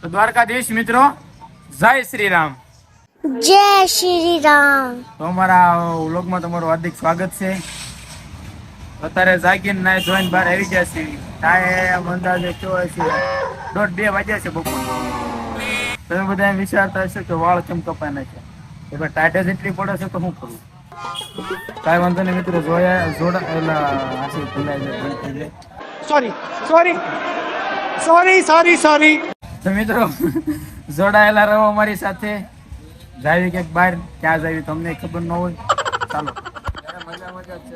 તો દ્વારકાધીશ મિત્રો, જય શ્રી રામ. જય શ્રી રામ. તો અમારા વ્લોગમાં તમારું હાર્દિક સ્વાગત છે. અત્યારે જાગીને નાઈ ધોઈને બહાર આવી ગયા છે. ટાઈમ અંદાજે કેવો છે 1:30-2 વાગ્યા છે બપોર. તમે બધા એમ વિચારતા હશો કે વાળ કેમ કપાઈ નાખ્યા, તો ભાઈ ટાઈટ જ એટલી પડે છે તો શું કરું. કાંઈ વાંધો નહીં મિત્રો, સોરી. તો મિત્રો જોડાયેલા રહો અમારી સાથે. જાવી ક્યાંક બહાર, ક્યાં જાવી તમને ખબર ન હોય. ચાલો મજા છે.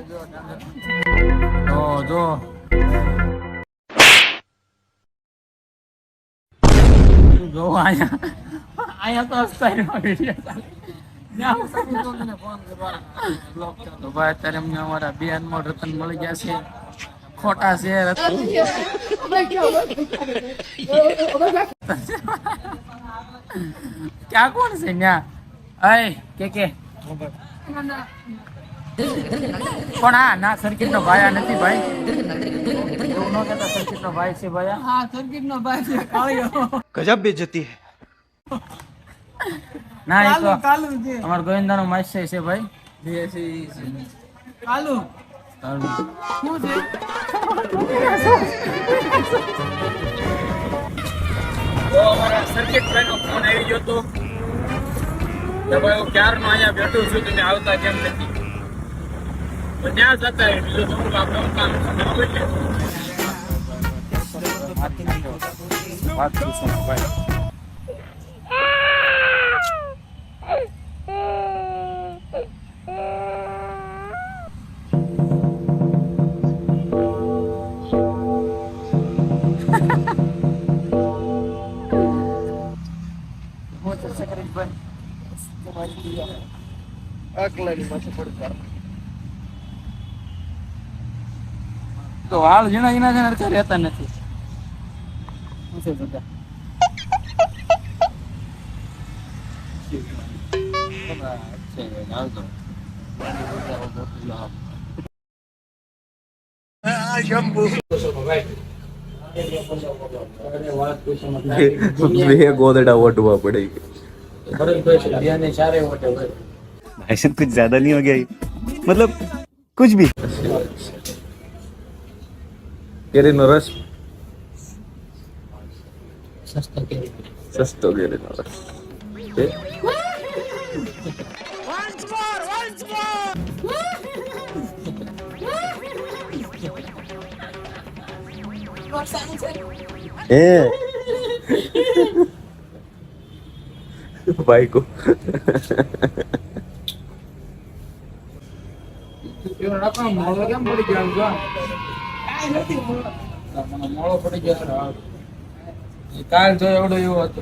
જો અહીંયા તો તો ભાઈ અત્યારે અમને અમારા બે અનમોલ રતન મળી ગયા છે. ખોટા છે ક્યાં કોણ છે ન્યા? કે કોણ? હા ના, સર્કિટ નો ભાઈ નથી ભાઈ. એવું ન કહેતા, સર્કિટ નો ભાઈ છે ભાઈ. હા, સર્કિટ નો ભાઈ છે. ગજબ બેઇજ્જતી હે. ના, એ તો અમાર ગોવિંદા નો માસ્ટર છે ભાઈ. કાલુ શું છે? તો અમારા સર્કિટ ભાઈ નો ફોન આવી ગયો તો ભાઈ હું ક્યારનો અહીંયા બેઠો છું, તમે આવતા કેમ નથી? તો ત્યાં જતા બીજું શું આપણે કામ વાત પૂછો ભાઈ. તો હાલ જીણા જીણા છે ને રહેતા નથી. બે ગોદડા વટવા પડે. भाई साहब कुछ ज्यादा नहीं हो गया ये? मतलब कुछ भी. કેરીનો રસ સસ્તો કેરીનો રસ. ભાઈ કો મોડો પડી ગયો. કાલ જો એવડો એવો હતો.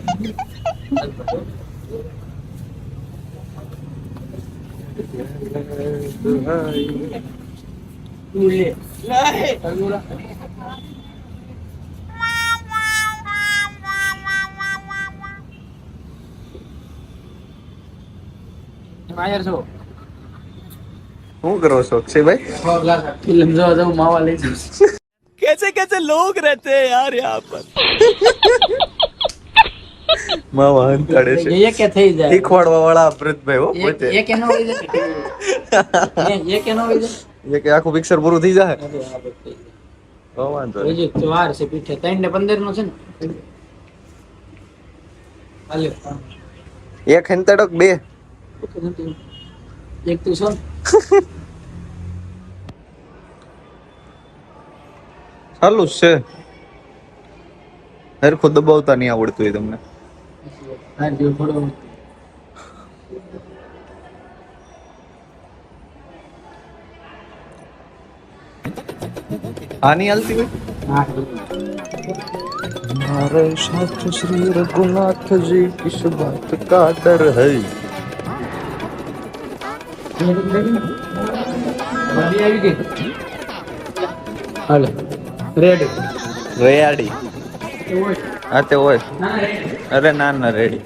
શું કરો છો અક્ષયભાઈ? ફિલ્મ જોવા જાઉં, માવા લઈ જાઉં. कैसे कैसे लोग रहते हैं यार यहाँ पर. માવા હંતાડે છે. એ કે થઈ જાય શીખવાડવા વાળા ભરતભાઈ હો પોતે. એ કે ન હોય જાય. એ કે ન હોય જાય. એ કે આખું પિક્ચર પૂરું થઈ જાય. તો વાંધો નહીં. હજી તો વાર છે પીઠે. 3 ને 15 નો છે ને. હાલ્યો. એક હંતાડક બે. એક તું છો. ચાલુ જ છે. હરખું દબાવતા નહીં આવડતું હોય તમને. આની હાલતી હોય. हमारे साथ श्री रघुनाथ जी किस बात का डर है. હાલો રેડી રેડી હા તે હોય. અરે ના ના રેડી.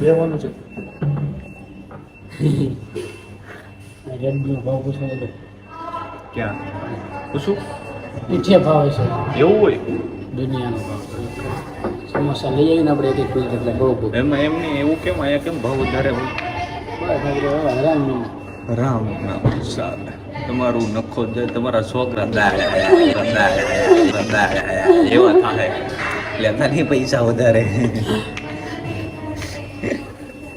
બેવાનું છે. રેડ બ્લુ ભાવ પૂછવા દો. ક્યાં પૂછું પીઠે ભાવે છે એવું હોય દુનિયાનો ભાવ સમોસા લઈ આવીને આપણે એક પ્લેટ એટલે બહુ બહુ એમાં એમ નહીં એવું કેમ અહીંયા કેમ ભાવ વધારે હોય રામ નામ સાલે તમારું નખો દે તમારા છોકરા એવા થાય લેતા નહીં પૈસા વધારે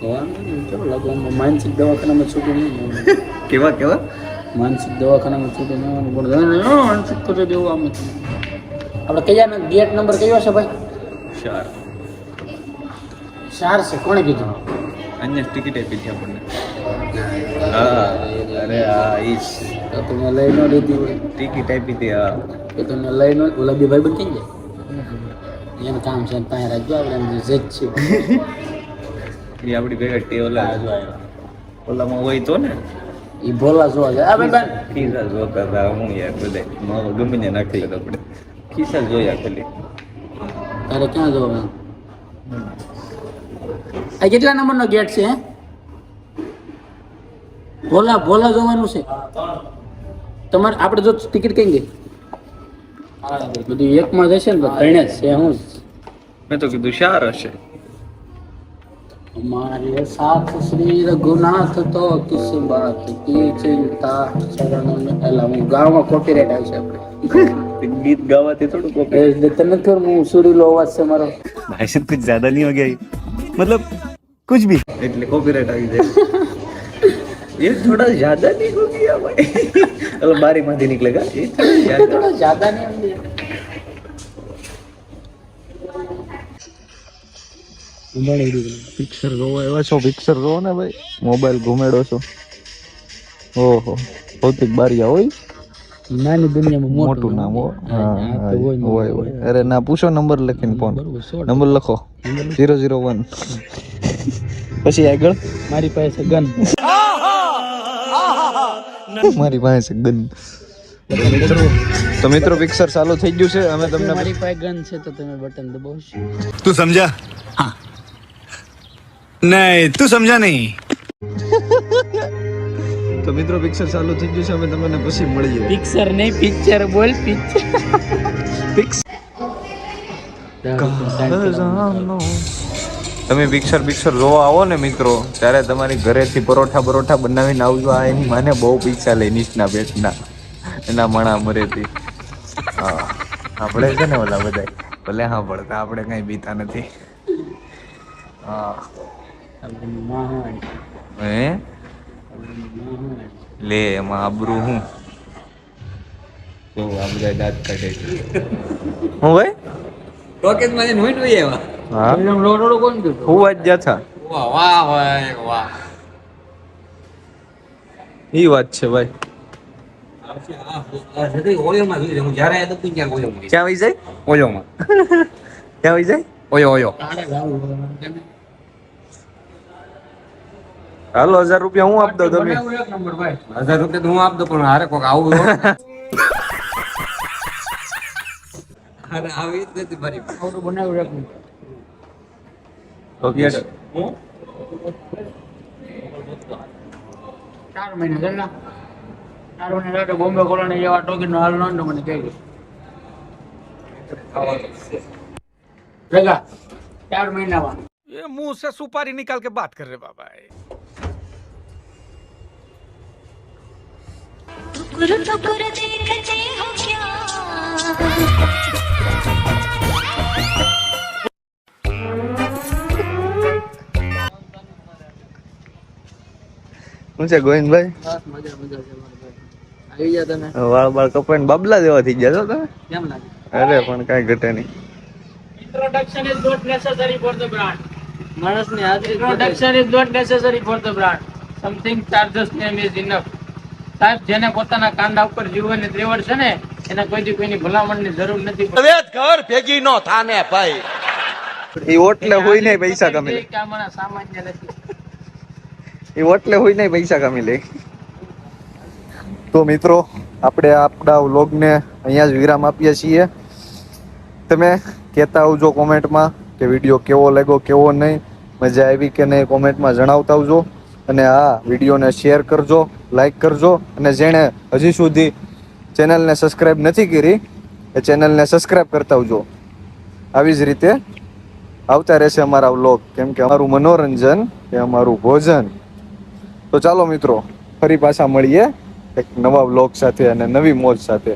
કેવું લાગે માનસિક દવાખાનામાં છૂટું નહીં કેવા કેવા માનસિક દવાખાનામાં છૂટું નહીં પણ માનસિક તો દેવું આમ આપણે કયા ગેટ નંબર કયો છે ભાઈ 4 છે કોણે કીધું અન્ય ટિકિટ આપી છે આપણને હા અરે હા ઈ તો તમે લઈ ન લીધી હોય ટિકિટ આપી હતી હા તો તમે લઈ ન ઓલા બે ભાઈ બન કઈ જાય એનું કામ છે ત્યાં રાખજો આપણે એમ જજ છે એ આપણી ભેગા ઓલા ઓલામાં હોય તો ને એ બોલા જોવા જાય આ ભાઈ બેન ખિસ્સા જોતા હતા હું યાર બધા ગમે ને નાખી લેતા આપણે ખિસ્સા જોયા ખાલી તારે ક્યાં જોવા આ કેટલા નંબરનો ગેટ છે હે ભોલા જોવાનું છે તમારે આપણે જો ટિકિટ કઈ ગઈ બધું એકમાં જશે ને તો ત્રણે જ છે હું મેં તો કીધું 4 હશે हमारे साथ श्री रघुनाथ तो किस बात की चिंता चरणों में एला હું ગાવામાં કોપીરાઈટ આવશે આપણે गीत गावाते थोड़ा कॉपी તને ખબર હું સુરીલો અવાજ છે મારો भाई साहब कुछ ज्यादा नहीं हो गया ये? मतलब कुछ भी એટલે કોપીરાઈટ આવી જાય ये थोड़ा ज्यादा नहीं हो गया भाई अगर बारी માંથી निकलेगा ये થોડો જ્યાદા નહીં આમ પિક્ચર જોવા એવા છો પિક્ચર જોવો ને ભાઈ મોબાઈલ ઘુમેડો છો ઓહો ભૌતિક બારિયા હોય નાની દુનિયામાં મોટું નામ હો હા તો હોય હોય અરે ના પૂછો નંબર લખીને ફોન નંબર લખો 001 પછી આગળ મારી પાસે ગન મારી પાસે ગન તો મિત્રો પિક્ચર ચાલુ થઈ ગયું છે અમે તમને મારી પાસે ગન છે તો તમે બટન દબાવશો तू समझा हाँ नहीं तू समझा नहीं તો મિત્રો પિક્ચર ચાલુ થઈ ગયું છે અમે તમને પછી મળીએ પિક્ચર નહીં પિક્ચર બોલ પિક્ચર તમે પિક્ચર જોવા આવો ને મિત્રો ત્યારે તમારી ઘરેથી પરોઠા બનાવીને આવજો આ એની માને બહુ પૈસા લે નીચના પેટના એના મણા મરેથી હા આપણે છે ને ઓલા બધા ભલે હા પડતા આપણે કઈ બીતા નથી હા હે લે એમાં આબરૂ હું તો આ બધા દાંત કાઢે છે હું ભાઈ રોકેટ માં નોઈટ હોય એવા હા એમ રોડો કોણ કીધું હું આજ જતા વાહ વાહ ભાઈ વાહ ઈ વાત છે ભાઈ ક્યાં વહી જાય ओयोमा ક્યાં વહી જાય ओयो ओयो હાલો 1000 રૂપિયા હું આપ દઉં તમે નંબર ભાઈ 1000 रुपये तो हूँ आप दो पण हारे कोक आવું અરે આવી જ નથી ભરી આવડું બનાવ્યું રાખું ઓકે યસ 4 મહિના જલ્લા 4 મહિના તો બોમ્બે કોલોને એવા ટોકીનો હાલ નો મને કહી જગા 4 મહિનામાં ये मुंह से सुपारी निकाल के बात कर रहे बाबा टुकुर टुकुर देखते हो क्या શું છે ગોવિંદભાઈ બસ મજા છે મારા ભાઈ આવી જા તમે વાળ બાળ કપાઈને બાબલા જેવા થઈ ગયા છો તમે કેમ લાગે અરે પણ કાંઈ ઘટે નહીં Introduction is not necessary for the brand. માણસની હાજરી Introduction is not necessary for the brand. Something charges name is enough. સાહેબ જેને પોતાના કાંડા ઉપર જીવવાની ત્રેવડ છે ને એને કોઈની ભલામણની જરૂર નથી ઘર ભેગી નો થાને ભાઈ એ ઓટલે હોય નહીં પૈસા કમી લે કામણા સામાન્ય નથી એ ઓટલે હોય નહીં પૈસા કમી લે તો મિત્રો આપણે આપણા વ્લોગને અહીંયા જ વિરામ આપીએ છીએ તમે કહેતા આવજો કોમેન્ટમાં કે વિડીયો કેવો લાગ્યો કેવો નહીં મજા આવી કે નહીં કોમેન્ટમાં જણાવતા આવજો અને આ વિડીયોને શેર કરજો લાઈક કરજો અને જેણે હજી સુધી ચેનલને સબસ્ક્રાઇબ નથી કરી એ ચેનલને સબસ્ક્રાઇબ કરતા આવજો. આવી જ રીતે આવતા રહેશે અમારા વ્લોગ, કેમ કે અમારું મનોરંજન એ અમારું ભોજન. તો ચાલો મિત્રો, ફરી પાછા મળીએ એક નવા વ્લોગ સાથે અને નવી મોજ સાથે.